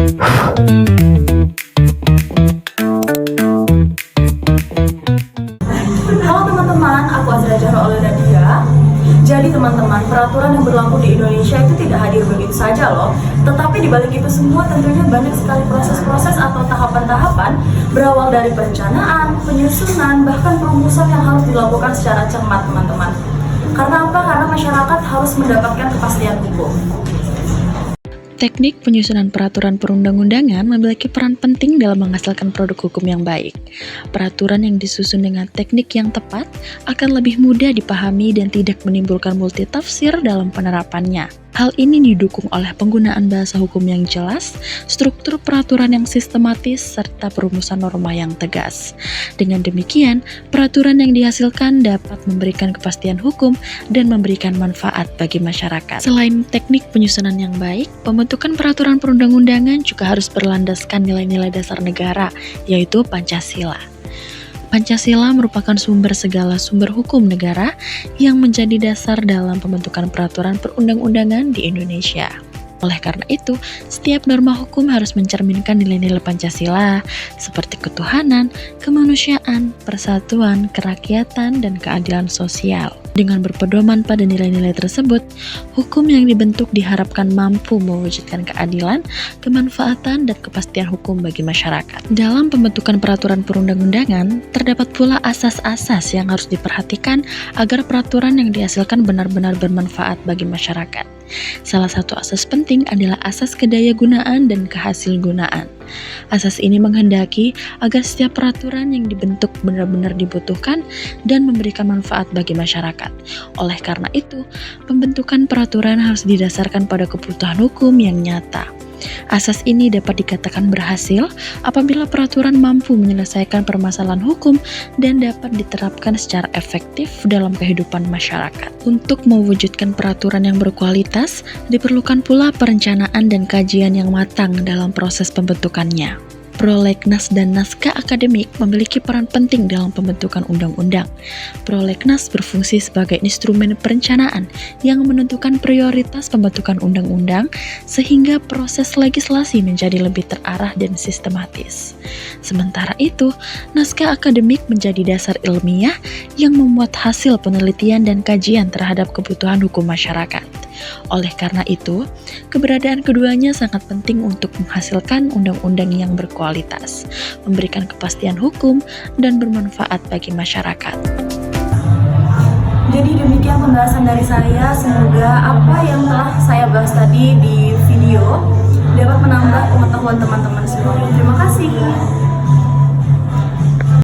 Halo teman-teman, aku Azra Jahra Nadia. Jadi teman-teman, peraturan yang berlaku di Indonesia itu tidak hadir begitu saja loh. Tetapi di balik itu semua tentunya banyak sekali proses-proses atau tahapan-tahapan berawal dari perencanaan, penyusunan, bahkan perumusan yang harus dilakukan secara cermat teman-teman. Karena apa? Karena masyarakat harus mendapatkan kepastian hukum. Teknik penyusunan peraturan perundang-undangan memiliki peran penting dalam menghasilkan produk hukum yang baik. Peraturan yang disusun dengan teknik yang tepat akan lebih mudah dipahami dan tidak menimbulkan multitafsir dalam penerapannya. Hal ini didukung oleh penggunaan bahasa hukum yang jelas, struktur peraturan yang sistematis, serta perumusan norma yang tegas. Dengan demikian, peraturan yang dihasilkan dapat memberikan kepastian hukum dan memberikan manfaat bagi masyarakat. Selain teknik penyusunan yang baik, pembentukan peraturan perundang-undangan juga harus berlandaskan nilai-nilai dasar negara, yaitu Pancasila. Pancasila merupakan sumber segala sumber hukum negara yang menjadi dasar dalam pembentukan peraturan perundang-undangan di Indonesia. Oleh karena itu, setiap norma hukum harus mencerminkan nilai-nilai Pancasila seperti ketuhanan, kemanusiaan, persatuan, kerakyatan, dan keadilan sosial. Dengan berpedoman pada nilai-nilai tersebut, hukum yang dibentuk diharapkan mampu mewujudkan keadilan, kemanfaatan, dan kepastian hukum bagi masyarakat. Dalam pembentukan peraturan perundang-undangan, terdapat pula asas-asas yang harus diperhatikan agar peraturan yang dihasilkan benar-benar bermanfaat bagi masyarakat. Salah satu asas penting adalah asas kedayagunaan dan kehasilgunaan. Asas ini menghendaki agar setiap peraturan yang dibentuk benar-benar dibutuhkan dan memberikan manfaat bagi masyarakat. Oleh karena itu, pembentukan peraturan harus didasarkan pada kebutuhan hukum yang nyata. Asas ini dapat dikatakan berhasil apabila peraturan mampu menyelesaikan permasalahan hukum dan dapat diterapkan secara efektif dalam kehidupan masyarakat. Untuk mewujudkan peraturan yang berkualitas, diperlukan pula perencanaan dan kajian yang matang dalam proses pembentukannya. Prolegnas dan naskah akademik memiliki peran penting dalam pembentukan undang-undang. Prolegnas berfungsi sebagai instrumen perencanaan yang menentukan prioritas pembentukan undang-undang sehingga proses legislasi menjadi lebih terarah dan sistematis. Sementara itu, naskah akademik menjadi dasar ilmiah yang memuat hasil penelitian dan kajian terhadap kebutuhan hukum masyarakat. Oleh karena itu, keberadaan keduanya sangat penting untuk menghasilkan undang-undang yang berkualitas, memberikan kepastian hukum, dan bermanfaat bagi masyarakat. Jadi demikian pembahasan dari saya. Semoga apa yang telah saya bahas tadi di video dapat menambah pengetahuan teman-teman semua. Terima kasih.